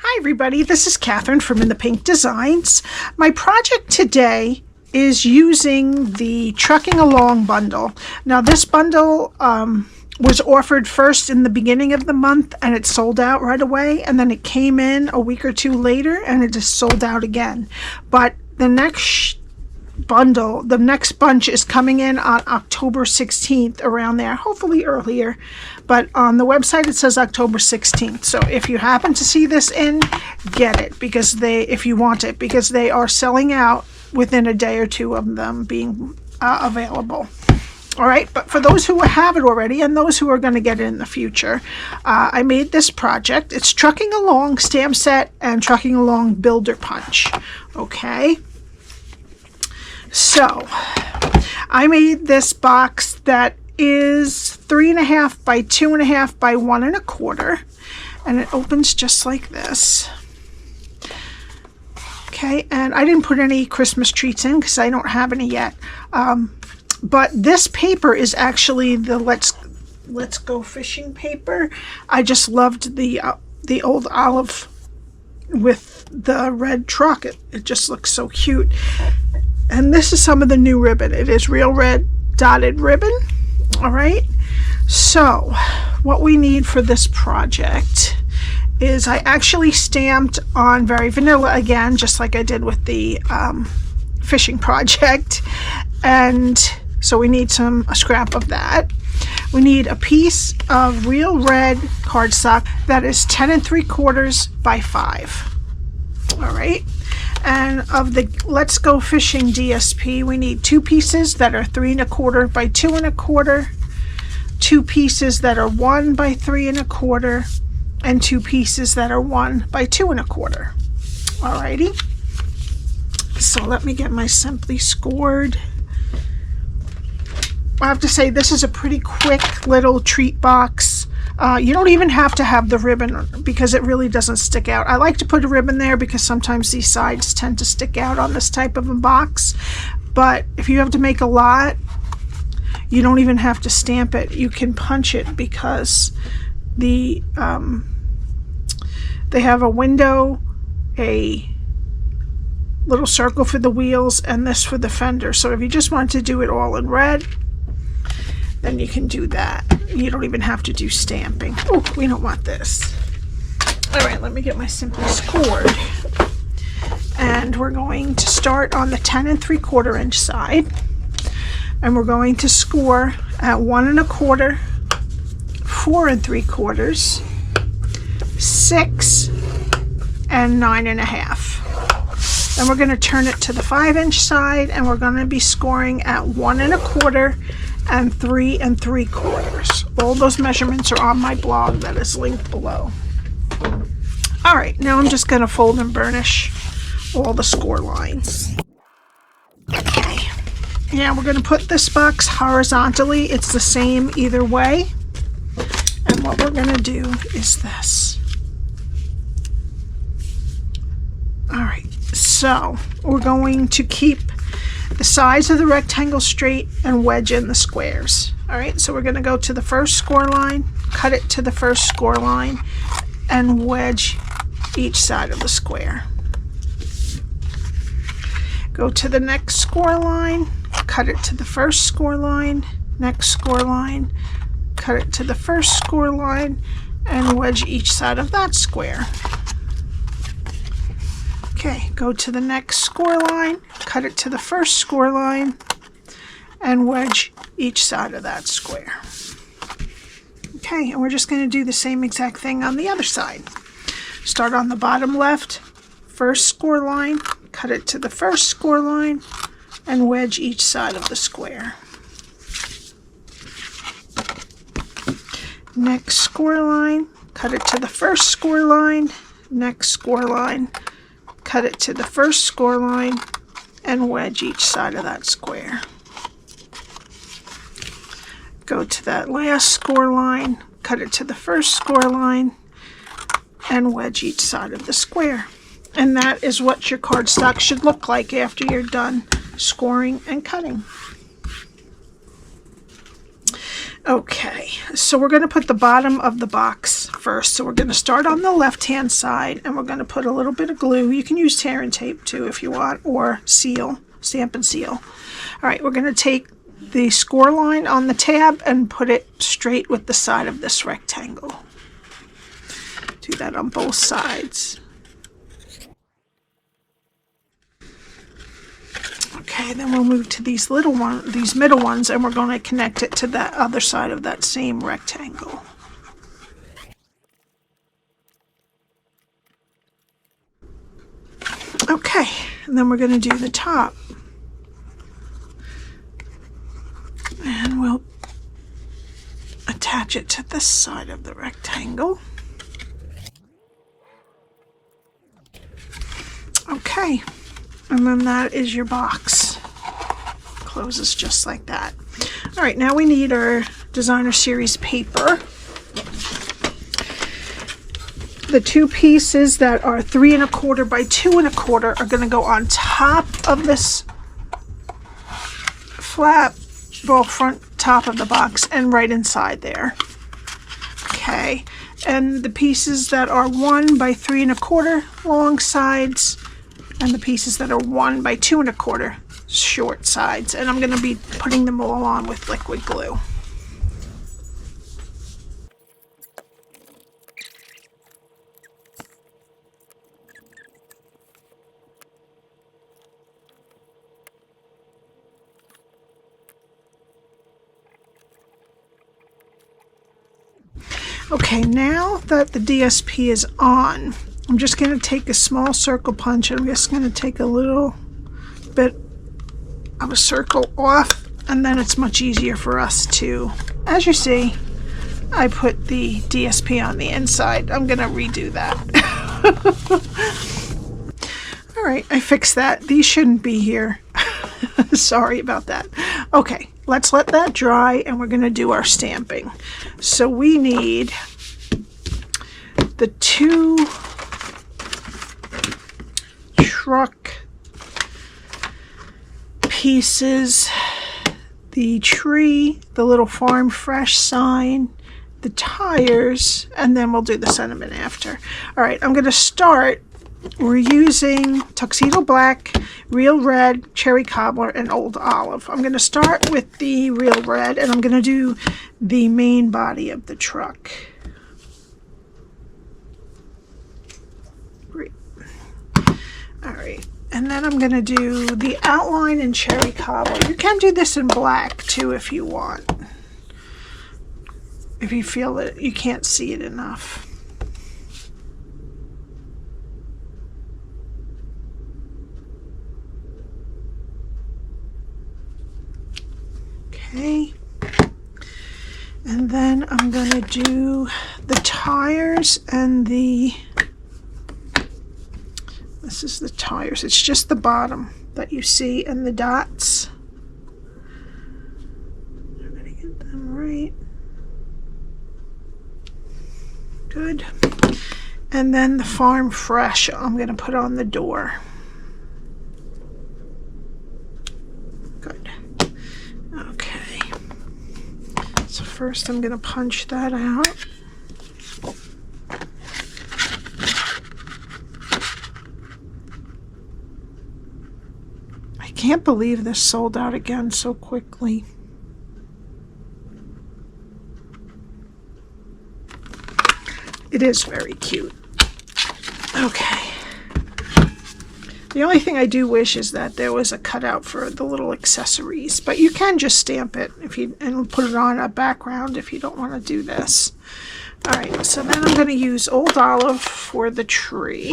Hi everybody, this is Cathryn from In the Pink Designs. My project today is using the Trucking Along bundle. Now this bundle was offered first in the beginning of the month and it sold out right away, and then it came in a week or two later and it just sold out again. But the next bundle, the next bunch is coming in on October 16th, around there, hopefully earlier, but on the website it says October 16th. So if you happen to see this in, get it, because if you want it, because they are selling out within a day or two of them being available. All right, but for those who have it already and those who are going to get it in the future, I made this project. It's Trucking Along stamp set and Trucking Along builder punch. Okay. So, I made this box that is 3.5 by 2.5 by 1 1/4, and it opens just like this. Okay, and I didn't put any Christmas treats in because I don't have any yet. But this paper is actually the Let's Go Fishing paper. I just loved the old olive with the red truck. It just looks so cute. And this is some of the new ribbon. It is real red dotted ribbon. All right. So what we need for this project is I actually stamped on very vanilla again, just like I did with the fishing project. And so we need a scrap of that. We need a piece of real red cardstock that is 10 3/4 by 5. All right. And of the Let's Go Fishing DSP, we need 2 pieces that are 3 1/4 by 2 1/4, 2 pieces that are 1 by 3 1/4, and 2 pieces that are 1 by 2 1/4. Alrighty. So let me get my Simply Scored. I have to say this is a pretty quick little treat box. You don't even have to have the ribbon because it really doesn't stick out. I like to put a ribbon there because sometimes these sides tend to stick out on this type of a box. But if you have to make a lot, you don't even have to stamp it. You can punch it because they have a window, a little circle for the wheels, and this for the fender. So if you just want to do it all in red, then you can do that. You don't even have to do stamping. Oh, we don't want this. All right, let me get my Simply Scored. And we're going to start on the 10 3/4 inch side. And we're going to score at 1 1/4, 4 3/4, 6, and 9 1/2. Then we're going to turn it to the 5 inch side, and we're going to be scoring at 1 1/4 and 3 3/4. All those measurements are on my blog that is linked below. All right, now I'm just going to fold and burnish all the score lines. Okay, now we're going to put this box horizontally. It's the same either way. And what we're going to do is this. All right, so we're going to keep the sides of the rectangle straight and wedge in the squares. All right, so we're going to go to the first score line, cut it to the first score line, and wedge each side of the square. Go to the next score line, cut it to the first score line, next score line, cut it to the first score line, and wedge each side of that square. Okay, go to the next score line, cut it to the first score line, and wedge each side of that square. Okay, and we're just going to do the same exact thing on the other side. Start on the bottom left, first score line, cut it to the first score line, and wedge each side of the square. Next score line, cut it to the first score line, next score line, cut it to the first score line, and wedge each side of that square. Go to that last score line, cut it to the first score line, and wedge each side of the square. And that is what your cardstock should look like after you're done scoring and cutting. Okay, so we're going to put the bottom of the box first. So we're going to start on the left-hand side, and we're going to put a little bit of glue. You can use tear and tape too if you want, or seal, Stampin' Seal. All right, we're going to take the score line on the tab and put it straight with the side of this rectangle. Do that on both sides. Okay, then we'll move to these middle ones, and we're going to connect it to that other side of that same rectangle. Okay, and then we're going to do the top. And we'll attach it to this side of the rectangle. Okay, and then that is your box. Closes just like that. All right, now we need our designer series paper. The two pieces that are 3 1/4 by 2 1/4 are going to go on top of this flap, well, front top of the box, and right inside there. Okay, and the pieces that are 1 by 3 1/4 long sides, and the pieces that are 1 by 2 1/4 short sides, and I'm going to be putting them all on with liquid glue. Okay, now that the DSP is on, I'm just going to take a small circle punch, and I'm just going to take a little bit of a circle off, and then it's much easier for us to, as you see, I put the DSP on the inside. I'm going to redo that. All right, I fixed that. These shouldn't be here. Sorry about that. Okay, let's let that dry, and we're going to do our stamping. So we need the 2 truck pieces, the tree, the little Farm Fresh sign, the tires, and then we'll do the sentiment after. All right, I'm going to start. We're using Tuxedo Black, Real Red, Cherry Cobbler, and Old Olive. I'm going to start with the Real Red, and I'm going to do the main body of the truck. Great. All right. And then I'm going to do the outline in Cherry Cobbler. You can do this in black too if you want, if you feel that you can't see it enough. Okay. And then I'm going to do the tires and this is the tires. It's just the bottom that you see and the dots. I'm going to get them right. Good. And then the Farm Fresh I'm going to put on the door. Good. Okay. So first I'm going to punch that out. I can't believe this sold out again so quickly. It is very cute. Okay. The only thing I do wish is that there was a cutout for the little accessories, but you can just stamp it and put it on a background if you don't want to do this. All right, so then I'm going to use Old Olive for the tree.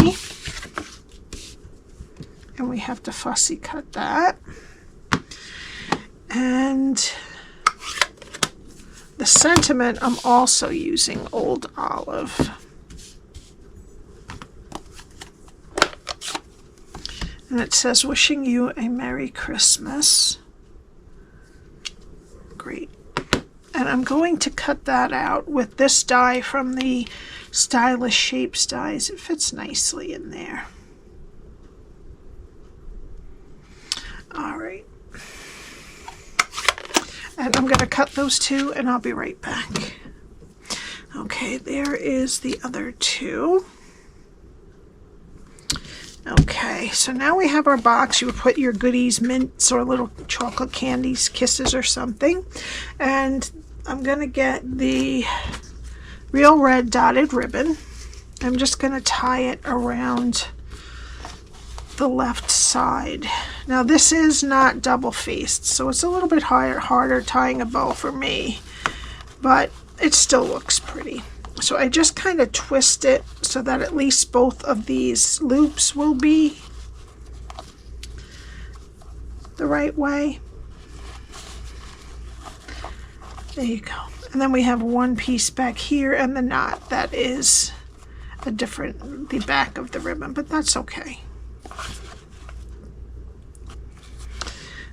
And we have to fussy cut that. And the sentiment, I'm also using Old Olive. And it says, wishing you a Merry Christmas. Great. And I'm going to cut that out with this die from the Stylish Shapes dies. It fits nicely in there. All right. And I'm going to cut those two and I'll be right back. Okay, there is the other two. Okay, so now we have our box. You would put your goodies, mints, or little chocolate candies, kisses or something. And I'm going to get the real red dotted ribbon. I'm just going to tie it around the left side. Now this is not double faced, so it's a little bit harder tying a bow for me, but it still looks pretty. So I just kind of twist it so that at least both of these loops will be the right way. There you go. And then we have one piece back here and the knot that is the back of the ribbon, but that's okay.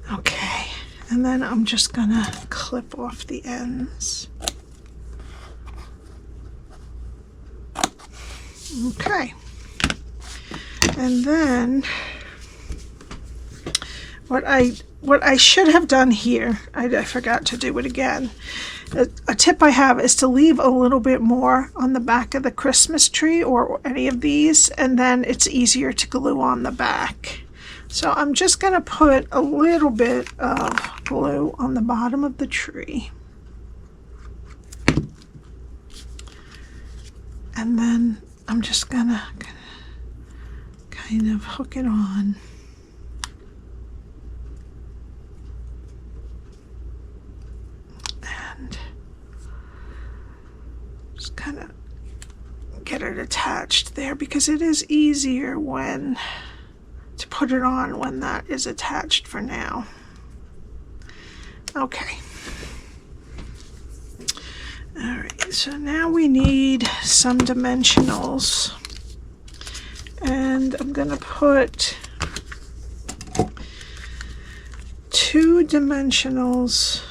Okay, and then I'm just gonna clip off the ends. Okay, and then what I should have done here, I forgot to do it again. A tip I have is to leave a little bit more on the back of the Christmas tree or any of these, and then it's easier to glue on the back. So I'm just going to put a little bit of glue on the bottom of the tree. And then I'm just going to kind of hook it on. And just kind of get it attached there, because it is easier to put it on when that is attached for now. Okay. All right, so now we need some dimensionals. And I'm going to put 2 dimensionals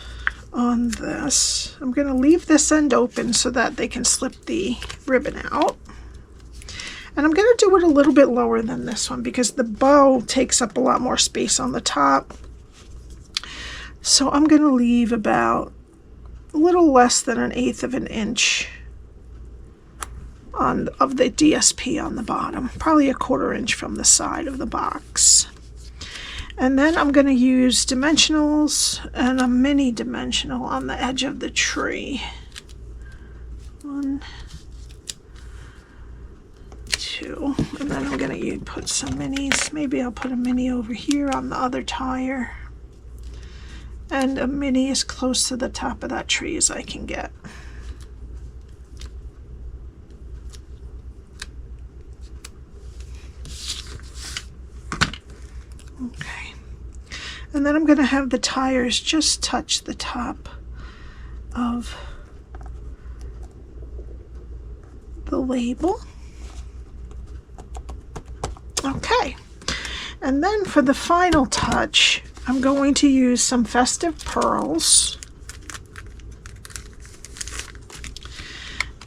on this. I'm going to leave this end open so that they can slip the ribbon out. And I'm going to do it a little bit lower than this one because the bow takes up a lot more space on the top. So I'm going to leave about a little less than 1/8 of an inch of the DSP on the bottom, probably 1/4 inch from the side of the box. And then I'm going to use dimensionals and a mini dimensional on the edge of the tree. 1, 2, and then I'm going to put some minis. Maybe I'll put a mini over here on the other tire, and a mini as close to the top of that tree as I can get. Okay, and then I'm going to have the tires just touch the top of the label. Okay, and then for the final touch, I'm going to use some Festive Pearls,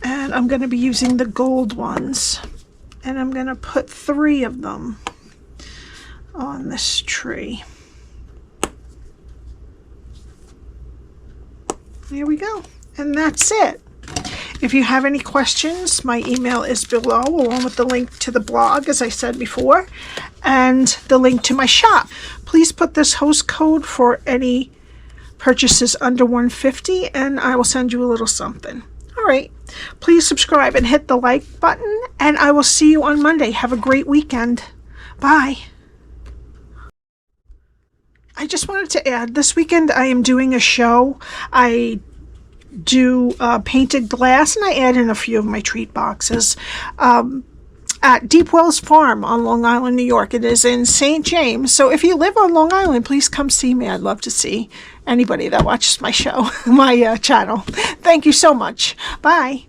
and I'm going to be using the gold ones, and I'm going to put 3 of them on this tree. There we go, and that's it. If you have any questions, my email is below, along with the link to the blog, as I said before, and the link to my shop. Please put this host code for any purchases under $150, and I will send you a little something. All right, please subscribe and hit the like button, and I will see you on Monday. Have a great weekend. Bye. I just wanted to add, this weekend I am doing a show. I do painted glass, and I add in a few of my treat boxes at Deep Wells Farm on Long Island, New York. It is in St. James, so if you live on Long Island, please come see me. I'd love to see anybody that watches my show, my channel. Thank you so much. Bye.